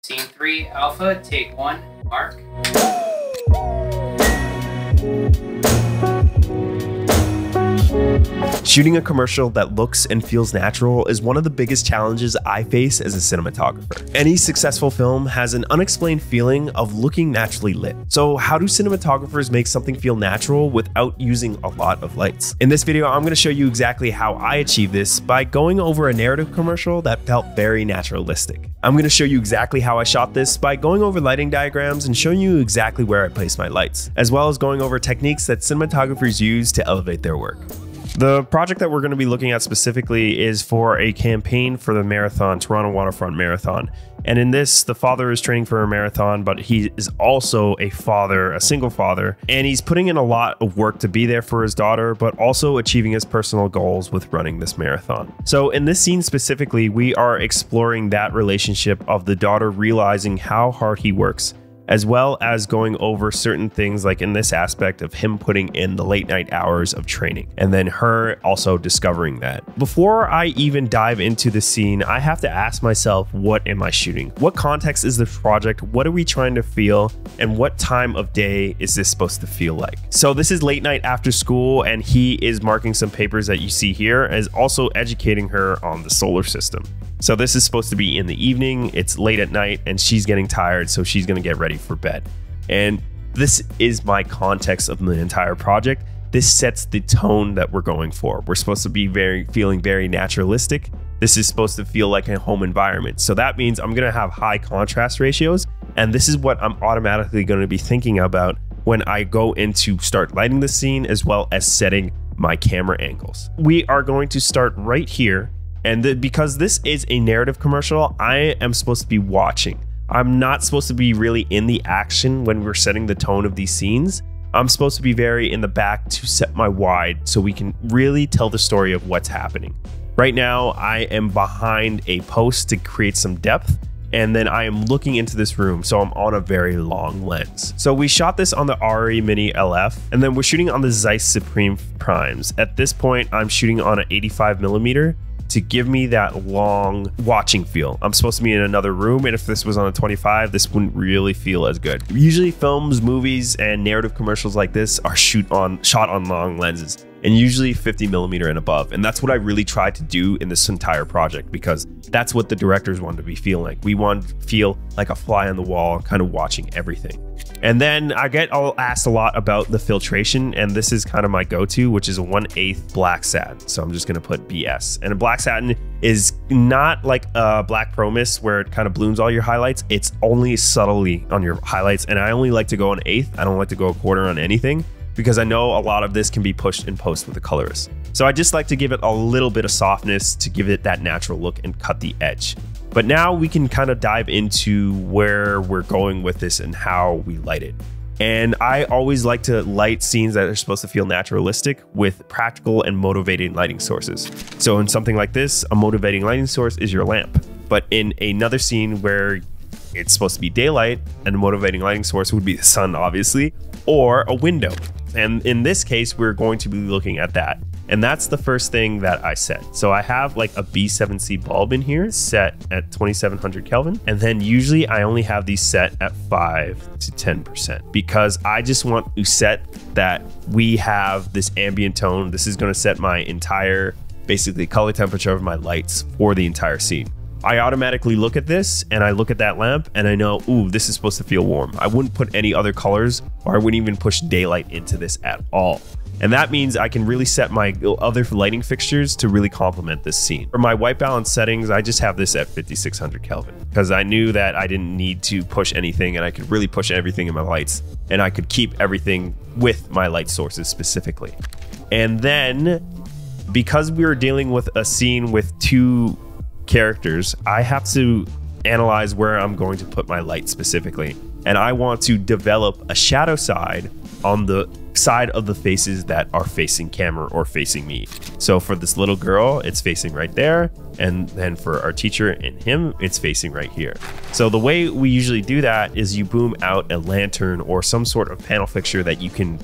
Scene 3, Alpha, take 1, Mark. Shooting a commercial that looks and feels natural is one of the biggest challenges I face as a cinematographer. Any successful film has an unexplained feeling of looking naturally lit. So how do cinematographers make something feel natural without using a lot of lights? In this video, I'm going to show you exactly how I achieve this by going over a narrative commercial that felt very naturalistic. I'm going to show you exactly how I shot this by going over lighting diagrams and showing you exactly where I place my lights, as well as going over techniques that cinematographers use to elevate their work. The project that we're going to be looking at specifically is for a campaign for the marathon, Toronto Waterfront Marathon. And in this, the father is training for a marathon, but he is also a father, a single father, and he's putting in a lot of work to be there for his daughter, but also achieving his personal goals with running this marathon. So in this scene specifically, we are exploring that relationship of the daughter realizing how hard he works, as well as going over certain things like in this aspect of him putting in the late night hours of training and then her also discovering that. Before I even dive into the scene, I have to ask myself, what am I shooting? What context is this project? What are we trying to feel? And what time of day is this supposed to feel like? So this is late night after school, and he is marking some papers that you see here, as also educating her on the solar system. So this is supposed to be in the evening, it's late at night, and she's getting tired, so she's gonna get ready for bed. And this is my context of the entire project. This sets the tone that we're going for. We're supposed to be feeling very naturalistic. This is supposed to feel like a home environment. So that means I'm gonna have high contrast ratios, and this is what I'm automatically gonna be thinking about when I go into start lighting the scene, as well as setting my camera angles. We are going to start right here. And because this is a narrative commercial, I am supposed to be watching. I'm not supposed to be really in the action when we're setting the tone of these scenes. I'm supposed to be very in the back to set my wide so we can really tell the story of what's happening. Right now, I am behind a post to create some depth, and then I am looking into this room, so I'm on a very long lens. So we shot this on the RE Mini LF, and then we're shooting on the Zeiss Supreme Primes. At this point, I'm shooting on an 85mm. to give me that long watching feel. I'm supposed to be in another room, and if this was on a 25, this wouldn't really feel as good. Usually films, movies, and narrative commercials like this are shot on long lenses, and usually 50mm and above. And that's what I really tried to do in this entire project, because that's what the directors wanted to be feeling like. We want to feel like a fly on the wall, kind of watching everything. And then I get asked a lot about the filtration, and this is kind of my go-to, which is a 1/8 black satin. So I'm just gonna put BS. And a black satin is not like a black promise where it kind of blooms all your highlights. It's only subtly on your highlights, and I only like to go an 1/8. I don't like to go a quarter on anything, because I know a lot of this can be pushed in post with the colorist. So I just like to give it a little bit of softness to give it that natural look and cut the edge. But now we can kind of dive into where we're going with this and how we light it. And I always like to light scenes that are supposed to feel naturalistic with practical and motivating lighting sources. So in something like this, a motivating lighting source is your lamp. But in another scene where it's supposed to be daylight, and a motivating lighting source would be the sun, obviously, or a window. And in this case, we're going to be looking at that. And that's the first thing that I set. So I have like a B7C bulb in here set at 2700 Kelvin. And then usually I only have these set at 5 to 10%, because I just want to set that we have this ambient tone. This is going to set my entire, basically, color temperature of my lights for the entire scene. I automatically look at this and I look at that lamp and I know, ooh, this is supposed to feel warm. I wouldn't put any other colors, or I wouldn't even push daylight into this at all. And that means I can really set my other lighting fixtures to really complement this scene. For my white balance settings, I just have this at 5600 Kelvin, because I knew that I didn't need to push anything, and I could really push everything in my lights, and I could keep everything with my light sources specifically. And then, because we were dealing with a scene with two characters, I have to analyze where I'm going to put my light specifically. And I want to develop a shadow side on the side of the faces that are facing camera or facing me. So for this little girl, it's facing right there. And then for our teacher and him, it's facing right here. So the way we usually do that is you boom out a lantern or some sort of panel fixture that you can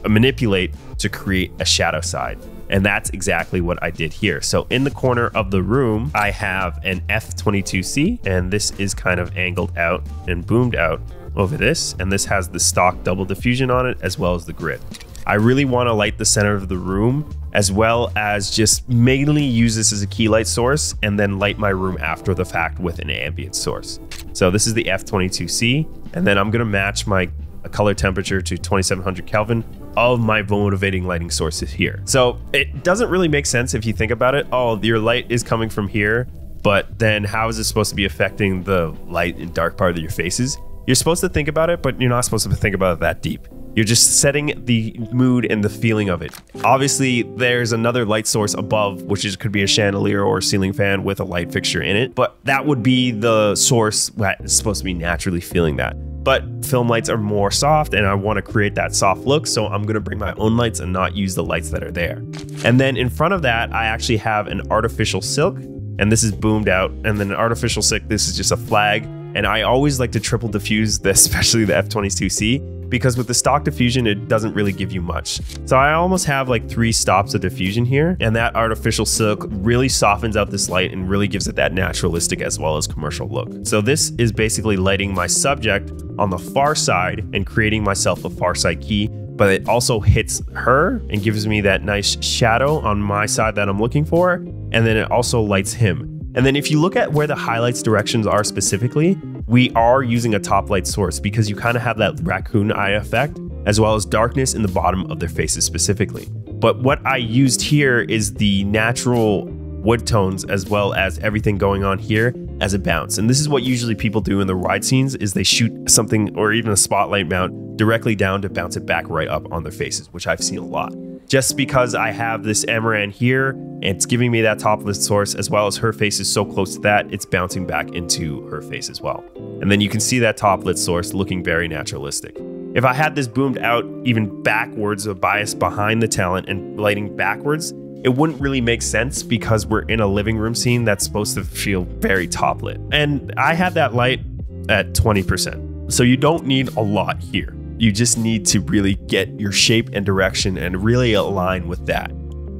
manipulate to create a shadow side. And that's exactly what I did here. So in the corner of the room, I have an F22C, and this is kind of angled out and boomed out over this. And this has the stock double diffusion on it, as well as the grid. I really want to light the center of the room, as well as just mainly use this as a key light source and then light my room after the fact with an ambient source. So this is the F22C, and then I'm going to match my color temperature to 2700 Kelvin of my motivating lighting sources here. So it doesn't really make sense if you think about it. Oh, your light is coming from here, but then how is it supposed to be affecting the light and dark part of your faces? You're supposed to think about it, but you're not supposed to think about it that deep. You're just setting the mood and the feeling of it. Obviously, there's another light source above, which could be a chandelier or a ceiling fan with a light fixture in it, but that would be the source that is supposed to be naturally feeling that. But film lights are more soft, and I want to create that soft look, so I'm going to bring my own lights and not use the lights that are there. And then in front of that, I actually have an artificial silk, and this is boomed out, and then an artificial silk, this is just a flag. And I always like to triple diffuse this, especially the F22C, because with the stock diffusion, it doesn't really give you much. So I almost have like 3 stops of diffusion here, and that artificial silk really softens out this light and really gives it that naturalistic as well as commercial look. So this is basically lighting my subject on the far side and creating myself a far side key, but it also hits her and gives me that nice shadow on my side that I'm looking for, and then it also lights him. And then if you look at where the highlights directions are specifically, we are using a top light source because you kind of have that raccoon eye effect, as well as darkness in the bottom of their faces specifically. But what I used here is the natural wood tones, as well as everything going on here as a bounce. And this is what usually people do in the ride scenes, is they shoot something or even a spotlight mount directly down to bounce it back right up on their faces, which I've seen a lot. Just because I have this Amaran here, it's giving me that top lit source, as well as her face is so close to that, it's bouncing back into her face as well. And then you can see that top lit source looking very naturalistic. If I had this boomed out even backwards, a bias behind the talent and lighting backwards, it wouldn't really make sense because we're in a living room scene that's supposed to feel very top lit. And I had that light at 20%. So you don't need a lot here. You just need to really get your shape and direction and really align with that.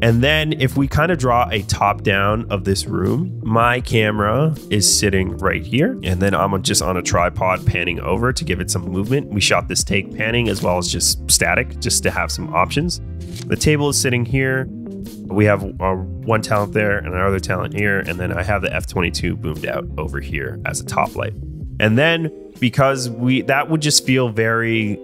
And then if we kind of draw a top down of this room, my camera is sitting right here. And then I'm just on a tripod panning over to give it some movement. We shot this take panning as well as just static, just to have some options. The table is sitting here. We have our one talent there and our other talent here. And then I have the F22 boomed out over here as a top light. And then because that would just feel very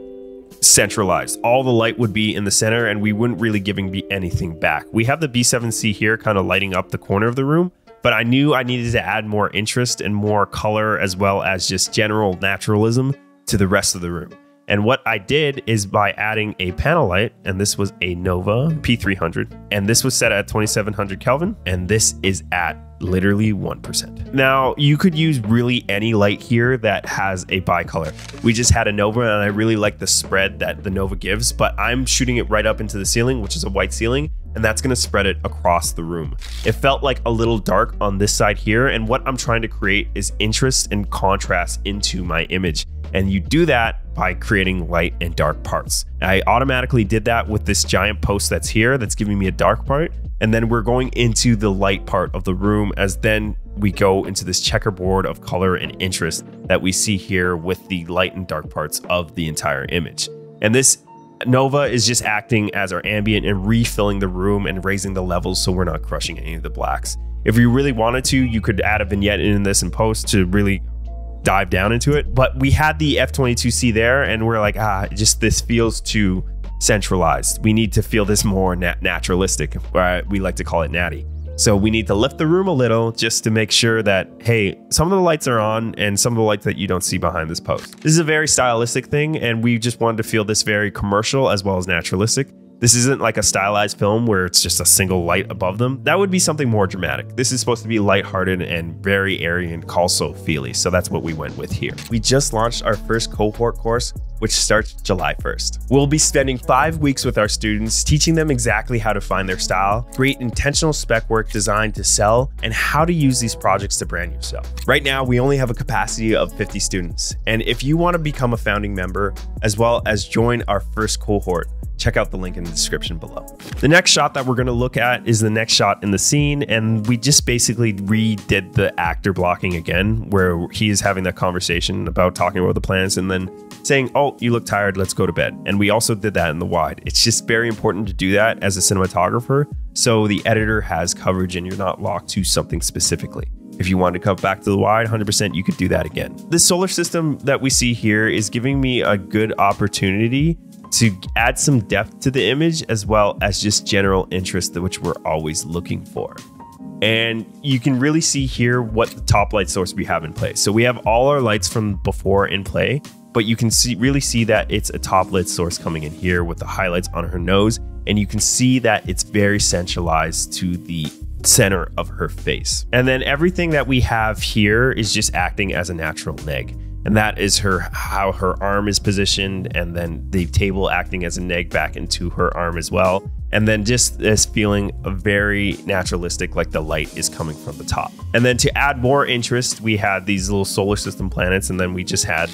centralized. All the light would be in the center and we wouldn't really giving anything back. We have the B7C here kind of lighting up the corner of the room, but I knew I needed to add more interest and more color as well as just general naturalism to the rest of the room. And what I did is by adding a panel light, and this was a Nova P300, and this was set at 2700 Kelvin, and this is at literally 1%. Now, you could use really any light here that has a bicolor. We just had a Nova, and I really like the spread that the Nova gives, but I'm shooting it right up into the ceiling, which is a white ceiling, and that's gonna spread it across the room. It felt like a little dark on this side here, and what I'm trying to create is interest and contrast into my image. And you do that by creating light and dark parts. I automatically did that with this giant post that's here that's giving me a dark part. And then we're going into the light part of the room as then we go into this checkerboard of color and interest that we see here with the light and dark parts of the entire image. And this Nova is just acting as our ambient and refilling the room and raising the levels so we're not crushing any of the blacks. If you really wanted to, you could add a vignette in this in post to really dive down into it, but we had the F22C there and we're like, just this feels too centralized. We need to feel this more naturalistic, or we like to call it natty. So we need to lift the room a little just to make sure that, hey, some of the lights are on and some of the lights that you don't see behind this post. This is a very stylistic thing and we just wanted to feel this very commercial as well as naturalistic. This isn't like a stylized film where it's just a single light above them. That would be something more dramatic. This is supposed to be lighthearted and very airy and also feely. So that's what we went with here. We just launched our first cohort course which starts July 1st. We'll be spending 5 weeks with our students, teaching them exactly how to find their style, create intentional spec work designed to sell, and how to use these projects to brand yourself. Right now, we only have a capacity of 50 students. And if you want to become a founding member, as well as join our first cohort, check out the link in the description below. The next shot that we're going to look at is the next shot in the scene, and we just basically redid the actor blocking again, where he is having that conversation about talking about the plans and then saying, oh, you look tired, let's go to bed. And we also did that in the wide. It's just very important to do that as a cinematographer, so the editor has coverage and you're not locked to something specifically. If you want to come back to the wide, 100%, you could do that again. This solar system that we see here is giving me a good opportunity to add some depth to the image, as well as just general interest, which we're always looking for. And you can really see here what the top light source we have in place. So we have all our lights from before in play, but you can really see that it's a top lit source coming in here with the highlights on her nose. And you can see that it's very centralized to the center of her face. And then everything that we have here is just acting as a natural neg. And that is how her arm is positioned, and then the table acting as a neg back into her arm as well. And then just this feeling of very naturalistic, like the light is coming from the top. And then to add more interest, we had these little solar system planets, and then we just had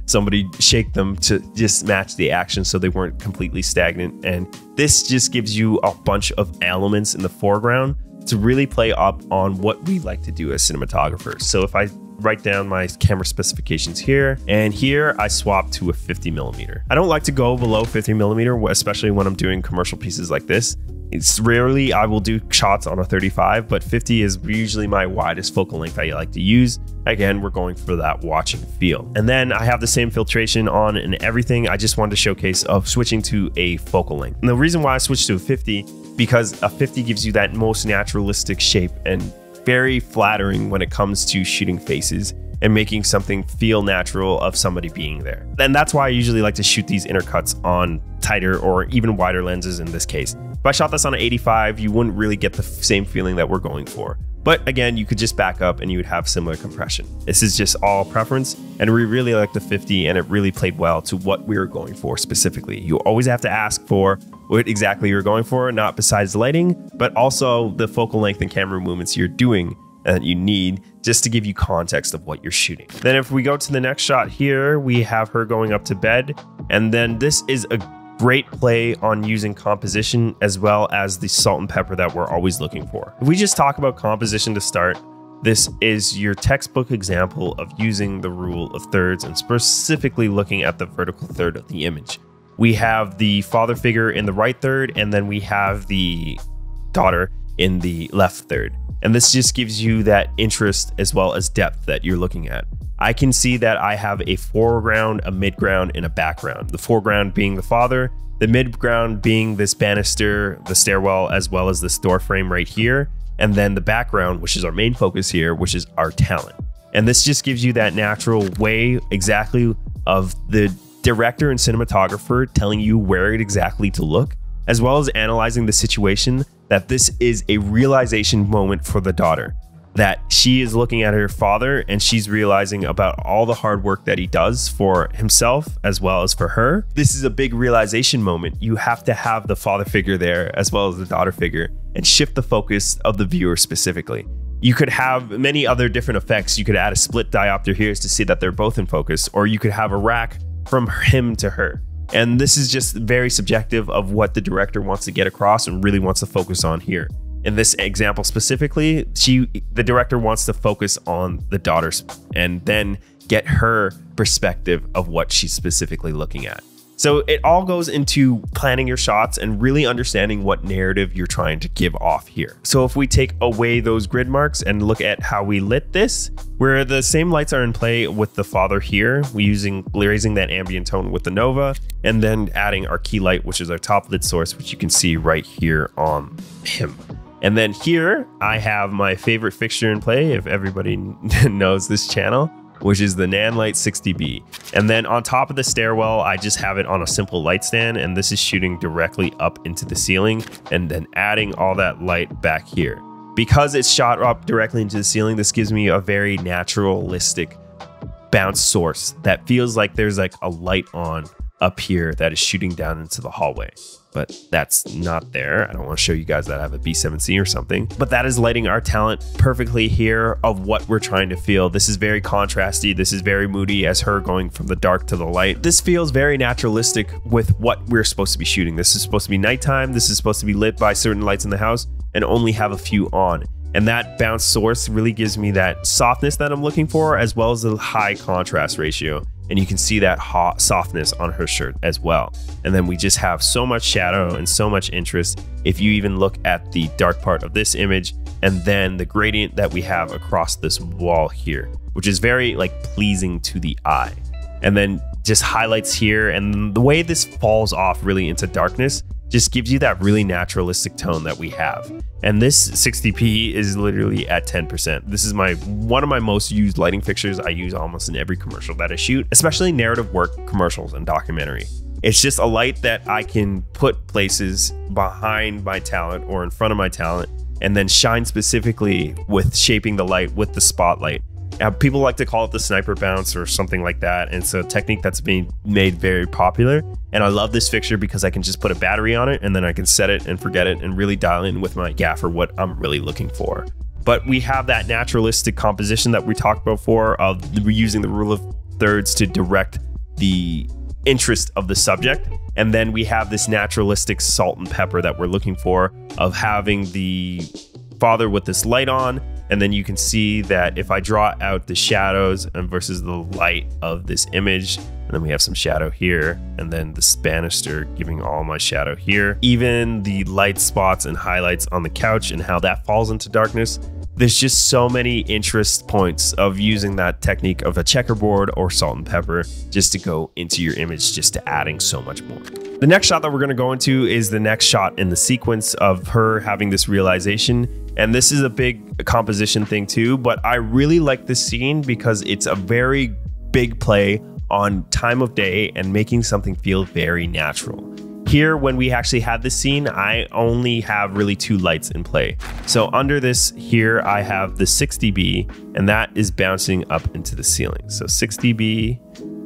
somebody shake them to just match the action so they weren't completely stagnant. And this just gives you a bunch of elements in the foreground to really play up on what we like to do as cinematographers. So if I write down my camera specifications here, and here I swap to a 50mm. I don't like to go below 50mm, especially when I'm doing commercial pieces like this. It's rarely I will do shots on a 35, but 50 is usually my widest focal length I like to use. Again, we're going for that watching feel. And then I have the same filtration on and everything. I just wanted to showcase of switching to a focal length. And the reason why I switched to a 50, because a 50 gives you that most naturalistic shape and very flattering when it comes to shooting faces and making something feel natural of somebody being there. And that's why I usually like to shoot these intercuts on tighter or even wider lenses in this case. If I shot this on an 85, you wouldn't really get the same feeling that we're going for. But again, you could just back up and you would have similar compression. This is just all preference, and we really like the 50, and it really played well to what we were going for specifically. You always have to ask for what exactly you're going for, not besides lighting, but also the focal length and camera movements you're doing that you need just to give you context of what you're shooting. Then if we go to the next shot here, we have her going up to bed, and then this is a great play on using composition as well as the salt and pepper that we're always looking for. If we just talk about composition to start, this is your textbook example of using the rule of thirds and specifically looking at the vertical third of the image. We have the father figure in the right third, and then we have the daughter in the left third. And this just gives you that interest as well as depth that you're looking at. I can see that I have a foreground, a midground, and a background. The foreground being the father, the midground being this banister, the stairwell, as well as this door frame right here. And then the background, which is our main focus here, which is our talent. And this just gives you that natural way exactly of the director and cinematographer telling you where exactly to look, as well as analyzing the situation that this is a realization moment for the daughter. That she is looking at her father and she's realizing about all the hard work that he does for himself as well as for her. This is a big realization moment. You have to have the father figure there as well as the daughter figure and shift the focus of the viewer specifically. You could have many other different effects. You could add a split diopter here to see that they're both in focus, or you could have a rack from him to her. And this is just very subjective of what the director wants to get across and really wants to focus on here. In this example specifically, the director wants to focus on the daughters and then get her perspective of what she's specifically looking at. So it all goes into planning your shots and really understanding what narrative you're trying to give off here. So if we take away those grid marks and look at how we lit this, where the same lights are in play with the father here, we're raising that ambient tone with the Nova, and then adding our key light, which is our top lit source, which you can see right here on him. And then here I have my favorite fixture in play, if everybody knows this channel, which is the Nanlite 60B. And then on top of the stairwell, I just have it on a simple light stand, and this is shooting directly up into the ceiling and then adding all that light back here. Because it's shot up directly into the ceiling, this gives me a very naturalistic bounce source that feels like there's like a light on up here that is shooting down into the hallway, but that's not there. I don't want to show you guys that I have a B7C or something, but that is lighting our talent perfectly here of what we're trying to feel. This is very contrasty. This is very moody as her going from the dark to the light. This feels very naturalistic with what we're supposed to be shooting. This is supposed to be nighttime. This is supposed to be lit by certain lights in the house and only have a few on. And that bounce source really gives me that softness that I'm looking for, as well as the high contrast ratio. And you can see that hot softness on her shirt as well. And then we just have so much shadow and so much interest. If you even look at the dark part of this image, and then the gradient that we have across this wall here, which is very like pleasing to the eye. And then just highlights here, and the way this falls off really into darkness just gives you that really naturalistic tone that we have. And this 60p is literally at 10%. This is one of my most used lighting fixtures. I use almost in every commercial that I shoot, especially narrative work commercials and documentary. It's just a light that I can put places behind my talent or in front of my talent, and then shine specifically with shaping the light with the spotlight. Now, people like to call it the sniper bounce or something like that. And it's a technique that's being made very popular. And I love this fixture because I can just put a battery on it and then I can set it and forget it and really dial in with my gaffer what I'm really looking for. But we have that naturalistic composition that we talked about before of using the rule of thirds to direct the interest of the subject. And then we have this naturalistic salt and pepper that we're looking for of having the father with this light on. And then you can see that if I draw out the shadows and versus the light of this image, and then we have some shadow here, and then the banister giving all my shadow here, even the light spots and highlights on the couch and how that falls into darkness. There's just so many interest points of using that technique of a checkerboard or salt and pepper just to go into your image, just to adding so much more. The next shot that we're going to go into is the next shot in the sequence of her having this realization. And this is a big composition thing too, but I really like this scene because it's a very big play on time of day and making something feel very natural. Here, when we actually had this scene, I only have really 2 lights in play. So under this here, I have the 6 dB, and that is bouncing up into the ceiling. So 6 dB,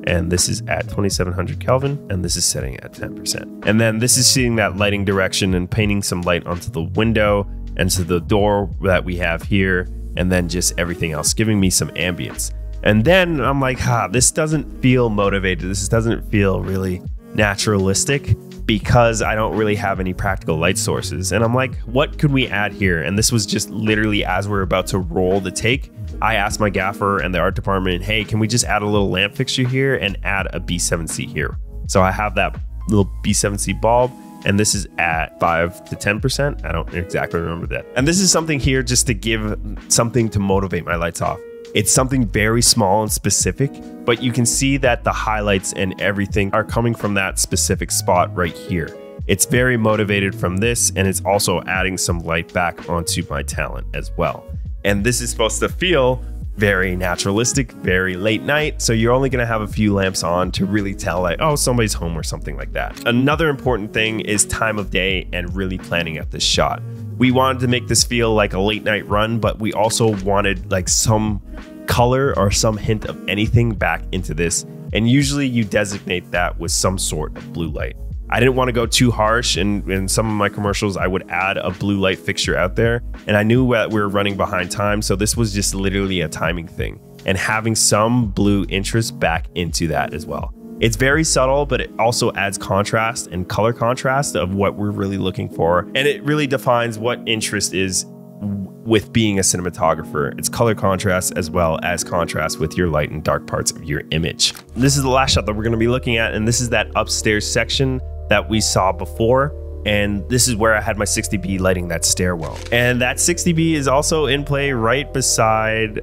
and this is at 2700 Kelvin, and this is setting at 10%. And then this is seeing that lighting direction and painting some light onto the window and to the door that we have here, and then just everything else, giving me some ambience. And then I'm like, this doesn't feel motivated. This doesn't feel really naturalistic because I don't really have any practical light sources. And I'm like, what could we add here? And this was just literally as we're about to roll the take, I asked my gaffer and the art department, hey, can we just add a little lamp fixture here and add a B7C here? So I have that little B7C bulb, and this is at 5 to 10%. I don't exactly remember that. And this is something here just to give something to motivate my lights off. It's something very small and specific, but you can see that the highlights and everything are coming from that specific spot right here. It's very motivated from this, and it's also adding some light back onto my talent as well. And this is supposed to feel very naturalistic, very late night. So you're only gonna have a few lamps on to really tell like, oh, somebody's home or something like that. Another important thing is time of day and really planning out this shot. We wanted to make this feel like a late night run, but we also wanted like some color or some hint of anything back into this. And usually you designate that with some sort of blue light. I didn't want to go too harsh, and in some of my commercials, I would add a blue light fixture out there. And I knew that we were running behind time, so this was just literally a timing thing. And having some blue interest back into that as well. It's very subtle, but it also adds contrast and color contrast of what we're really looking for. And it really defines what interest is with being a cinematographer. It's color contrast as well as contrast with your light and dark parts of your image. This is the last shot that we're going to be looking at, and this is that upstairs section that we saw before. And this is where I had my 60B lighting that stairwell. And that 60B is also in play right beside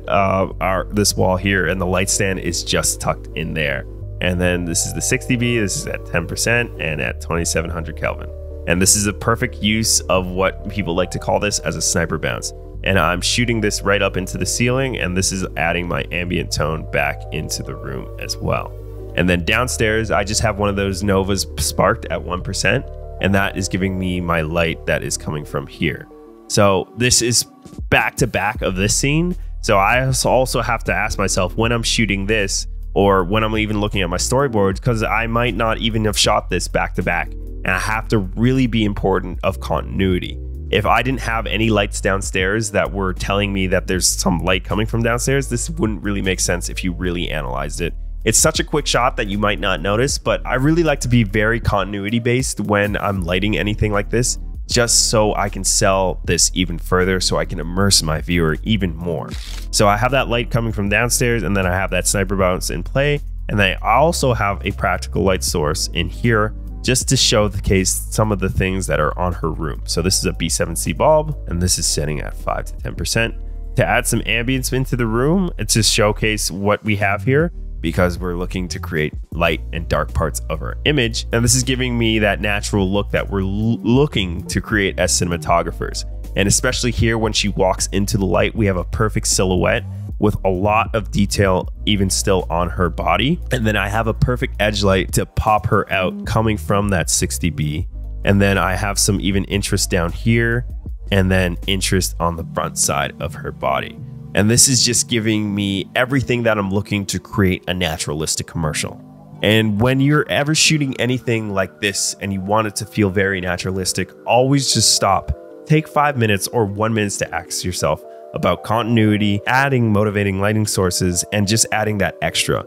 this wall here, and the light stand is just tucked in there. And then this is the 60B, this is at 10% and at 2700 Kelvin. And this is a perfect use of what people like to call this as a sniper bounce. And I'm shooting this right up into the ceiling, and this is adding my ambient tone back into the room as well. And then downstairs, I just have one of those Novas sparked at 1%, and that is giving me my light that is coming from here. So this is back to back of this scene. So I also have to ask myself, when I'm shooting this, or when I'm even looking at my storyboards, because I might not even have shot this back to back, and I have to really be important of continuity. If I didn't have any lights downstairs that were telling me that there's some light coming from downstairs, this wouldn't really make sense if you really analyzed it. It's such a quick shot that you might not notice, but I really like to be very continuity based when I'm lighting anything like this, just so I can sell this even further, so I can immerse my viewer even more. So I have that light coming from downstairs, and then I have that sniper bounce in play, and then I also have a practical light source in here just to show the case some of the things that are on her room. So this is a B7C bulb, and this is setting at 5 to 10%. To add some ambience into the room and to showcase what we have here, because we're looking to create light and dark parts of our image. And this is giving me that natural look that we're looking to create as cinematographers. And especially here, when she walks into the light, we have a perfect silhouette with a lot of detail even still on her body. And then I have a perfect edge light to pop her out coming from that 60B. And then I have some even interest down here, and then interest on the front side of her body. And this is just giving me everything that I'm looking to create a naturalistic commercial. And when you're ever shooting anything like this and you want it to feel very naturalistic, always just stop. Take 5 minutes or 1 minute to ask yourself about continuity, adding motivating lighting sources, and just adding that extra.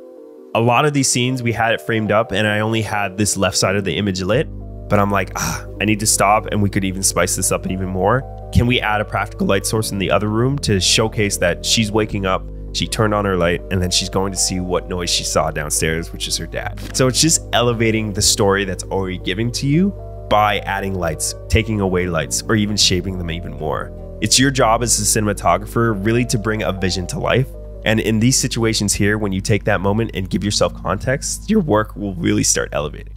A lot of these scenes, we had it framed up and I only had this left side of the image lit, but I'm like, I need to stop, and we could even spice this up even more. Can we add a practical light source in the other room to showcase that she's waking up, she turned on her light, and then she's going to see what noise she saw downstairs, which is her dad. So it's just elevating the story that's already given to you by adding lights, taking away lights, or even shaping them even more. It's your job as a cinematographer really to bring a vision to life. And in these situations here, when you take that moment and give yourself context, your work will really start elevating.